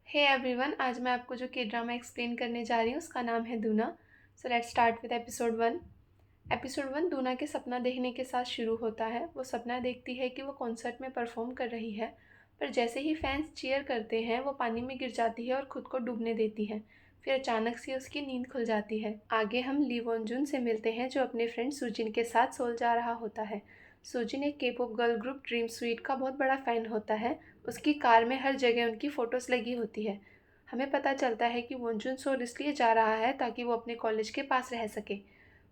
Hey everyone, आज मैं आपको जो के ड्रामा एक्सप्लेन करने जा रही हूँ उसका नाम है दूना। So let's start with episode 1। Episode 1 दूना के सपना देखने के साथ शुरू होता है। वो सपना देखती है कि वो कॉन्सर्ट में परफॉर्म कर रही है, पर जैसे ही फैंस चीयर करते हैं वो पानी में गिर जाती है और खुद को डूबने देती है। फिर अचानक से उसकी नींद खुल जाती है। आगे हम ली वॉन जुन से मिलते हैं जो अपने फ्रेंड सुजिन के साथ सोल जा रहा होता है। सुजिन एक के pop girl group dream sweet का बहुत बड़ा फ़ैन होता है। उसकी कार में हर जगह उनकी फ़ोटोज़ लगी होती है। हमें पता चलता है कि वॉन्जुन सोल इसलिए जा रहा है ताकि वो अपने कॉलेज के पास रह सके।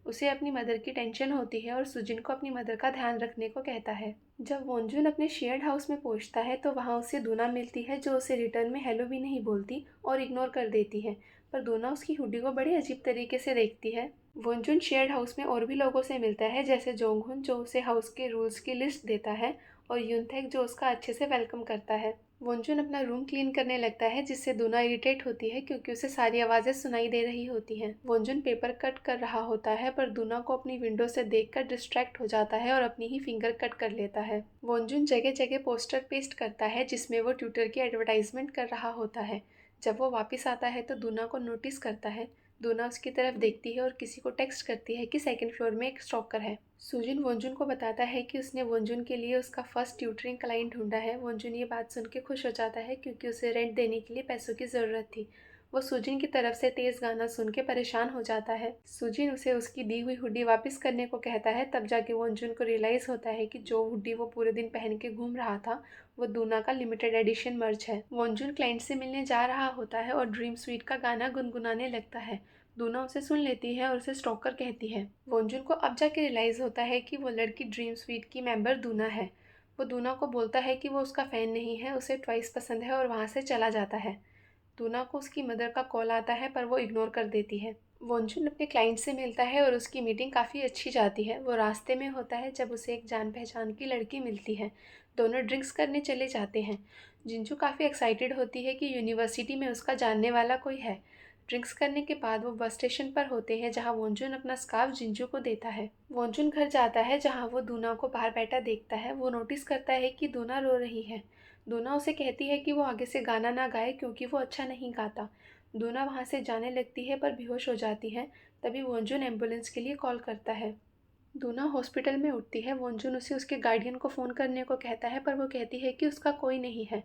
उसे अपनी मदर की टेंशन होती है और सुजिन को अपनी मदर का ध्यान रखने को कहता है। जब वॉन्जुन अपने शेयर्ड हाउस में पहुंचता है तो वहां उसे दूना मिलती है जो उसे रिटर्न में हेलो भी नहीं बोलती और इग्नोर कर देती है। पर दूना उसकी हुडी को बड़े अजीब तरीके से देखती है। वॉन्जुन शेयर्ड हाउस में और भी लोगों से मिलता है, जैसे जोंगहुन जो उसे हाउस के रूल्स की लिस्ट देता है और यूनथेक जो उसका अच्छे से वेलकम करता है। वॉन्जुन अपना रूम क्लीन करने लगता है जिससे दूना इरिटेट होती है क्योंकि उसे सारी आवाज़ें सुनाई दे रही होती हैं। वॉन्जुन पेपर कट कर रहा होता है पर दूना को अपनी विंडो से देखकर डिस्ट्रैक्ट हो जाता है और अपनी ही फिंगर कट कर लेता है। वॉन्जुन जगह जगह पोस्टर पेस्ट करता है जिसमें वो ट्विटर की एडवर्टाइजमेंट कर रहा होता है। जब वो वापस आता है तो दूना को नोटिस करता है। दूना उसकी तरफ देखती है और किसी को टेक्स्ट करती है कि सेकंड फ्लोर में एक स्टॉकर है। सुजिन वॉन्जुन को बताता है कि उसने वॉन्जुन के लिए उसका फर्स्ट ट्यूटरिंग क्लाइंट ढूंढा है। वॉन्जुन ये बात सुन के खुश हो जाता है क्योंकि उसे रेंट देने के लिए पैसों की ज़रूरत थी। वो सुजिन की तरफ से तेज़ गाना सुन के परेशान हो जाता है। सुजिन उसे उसकी दी हुई हुडी वापस करने को कहता है। तब जाके वॉन्जुन को रियलाइज़ होता है कि जो हुडी वो पूरे दिन पहन के घूम रहा था वो दूना का लिमिटेड एडिशन मर्च है। वॉन्जुन क्लाइंट से मिलने जा रहा होता है और ड्रीम स्वीट का गाना गुनगुनाने लगता है। दूना उसे सुन लेती है और उसे स्टॉकर कहती है। वॉन्जुन को अब जाके रियलाइज़ होता है कि वो लड़की ड्रीम स्वीट की मेंबर दूना है। वो दूना को बोलता है कि वो उसका फ़ैन नहीं है, उसे ट्वाइस पसंद है और वहाँ से चला जाता है। दूना को उसकी मदर का कॉल आता है पर वो इग्नोर कर देती है। वॉन्जुन अपने क्लाइंट से मिलता है और उसकी मीटिंग काफ़ी अच्छी जाती है। वो रास्ते में होता है जब उसे एक जान पहचान की लड़की मिलती है। दोनों ड्रिंक्स करने चले जाते हैं। जिंजू काफ़ी एक्साइटेड होती है कि यूनिवर्सिटी में उसका जानने वाला कोई है। ड्रिंक्स करने के बाद वो बस स्टेशन पर होते हैं जहाँ वॉन्जुन अपना स्कार्फ जिंजू को देता है। वॉन्जुन घर जाता है जहाँ वो दूना को बाहर बैठा देखता है। वो नोटिस करता है कि दूना रो रही है। दूना उसे कहती है कि वो आगे से गाना ना गाए क्योंकि वो अच्छा नहीं गाता। दूना वहाँ से जाने लगती है पर बेहोश हो जाती है। तभी वॉन्जुन एम्बुलेंस के लिए कॉल करता है। दूना हॉस्पिटल में उठती है। वॉन्जुन उसे उसके गार्डियन को फ़ोन करने को कहता है पर वो कहती है कि उसका कोई नहीं है।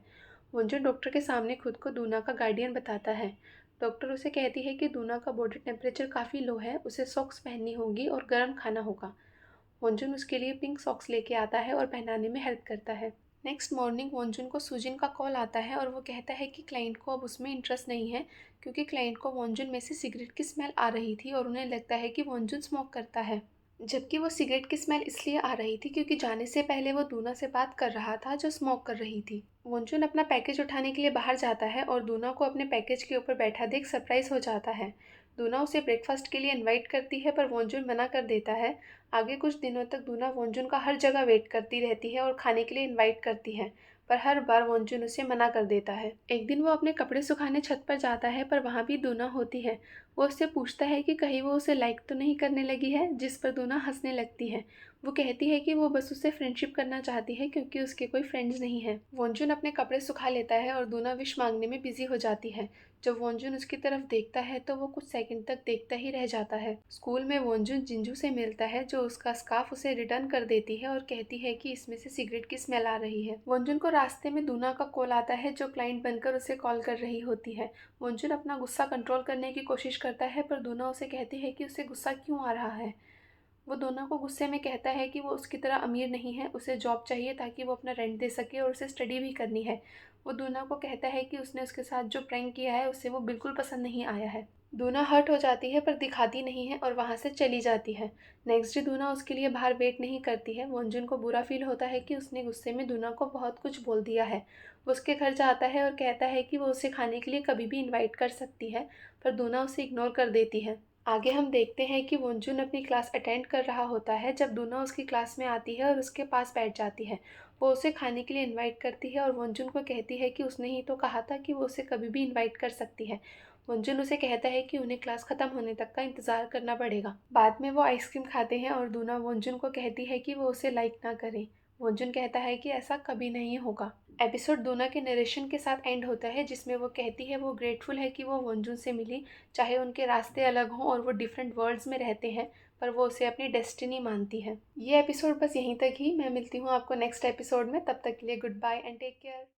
वॉन्जुन डॉक्टर के सामने खुद को दूना का गार्डियन बताता है। डॉक्टर उसे कहती है कि दूना का बॉडी टेम्परेचर काफ़ी लो है, उसे सॉक्स पहननी होगी और गर्म खाना होगा। वॉन्जुन उसके लिए पिंक सॉक्स लेके आता है और पहनाने में हेल्प करता है। नेक्स्ट मॉर्निंग वॉन्जुन को सुजिन का कॉल आता है और वो कहता है कि क्लाइंट को अब उसमें इंटरेस्ट नहीं है क्योंकि क्लाइंट को वॉन्जुन में से सिगरेट की स्मेल आ रही थी और उन्हें लगता है कि वॉन्जुन स्मोक करता है। जबकि वो सिगरेट की स्मेल इसलिए आ रही थी क्योंकि जाने से पहले वो दूना से बात कर रहा था जो स्मोक कर रही थी। वॉन्जुन अपना पैकेज उठाने के लिए बाहर जाता है और दूना को अपने पैकेज के ऊपर बैठा देख सरप्राइज हो जाता है। दूना उसे ब्रेकफास्ट के लिए इनवाइट करती है पर वॉन्जुन मना कर देता है। आगे कुछ दिनों तक दूना वॉन्जुन का हर जगह वेट करती रहती है और खाने के लिए इनवाइट करती है, पर हर बार वॉन्जुन उसे मना कर देता है। एक दिन वो अपने कपड़े सुखाने छत पर जाता है पर वहाँ भी दूना होती है। वो उससे पूछता है कि कहीं वो उसे लाइक तो नहीं करने लगी है, जिस पर दूना हंसने लगती है। वो कहती है कि वो बस उससे फ्रेंडशिप करना चाहती है क्योंकि उसके कोई फ्रेंड्स नहीं है। वॉन्जुन अपने कपड़े सुखा लेता है और दूना विश मांगने में बिजी हो जाती है। जब वॉन्जुन उसकी तरफ देखता है तो वो कुछ सेकंड तक देखता ही रह जाता है। स्कूल में वॉन्जुन जिंजू से मिलता है जो उसका स्कार्फ उसे रिटर्न कर देती है और कहती है कि इसमें से सिगरेट की स्मेल आ रही है। वॉन्जुन को रास्ते में दूना का कॉल आता है जो क्लाइंट बनकर उसे कॉल कर रही होती है। वॉन्जुन अपना गुस्सा कंट्रोल करने की कोशिश करता है पर दूना उसे कहती है कि उसे गुस्सा क्यों आ रहा है। वो दोनों को गुस्से में कहता है कि वो उसकी तरह अमीर नहीं है, उसे जॉब चाहिए ताकि वो अपना रेंट दे सके और उसे स्टडी भी करनी है। वो दूना को कहता है कि उसने उसके साथ जो प्रैंक किया है उसे वो बिल्कुल पसंद नहीं आया है। दूना हर्ट हो जाती है पर दिखाती नहीं है और वहाँ से चली जाती है। नेक्स्ट डे दूना उसके लिए बाहर वेट नहीं करती है। वॉन्जुन को बुरा फील होता है कि उसने गुस्से में दूना को बहुत कुछ बोल दिया है। वो उसके घर जाता है और कहता है कि वो उसे खाने के लिए कभी भी इनवाइट कर सकती है, पर दूना उसे इग्नोर कर देती है। आगे हम देखते हैं कि वॉन्जुन अपनी क्लास अटेंड कर रहा होता है जब दूना उसकी क्लास में आती है और उसके पास बैठ जाती है। वो उसे खाने के लिए इनवाइट करती है और वॉन्जुन को कहती है कि उसने ही तो कहा था कि वो उसे कभी भी इनवाइट कर सकती है। वॉन्जुन उसे कहता है कि उन्हें क्लास खत्म होने तक का इंतजार करना पड़ेगा। बाद में वो आइसक्रीम खाते हैं और दूना वॉन्जुन को कहती है कि वो उसे लाइक ना करे। वॉन्जुन कहता है कि ऐसा कभी नहीं होगा। एपिसोड दूना के नरेशन के साथ एंड होता है, जिसमें वो कहती है वो ग्रेटफुल है कि वो वंजुन से मिली, चाहे उनके रास्ते अलग हों और वो डिफरेंट वर्ल्ड्स में रहते हैं, पर वो उसे अपनी डेस्टिनी मानती है। ये एपिसोड बस यहीं तक ही। मैं मिलती हूँ आपको नेक्स्ट एपिसोड में, तब तक के लिए goodbye and take care.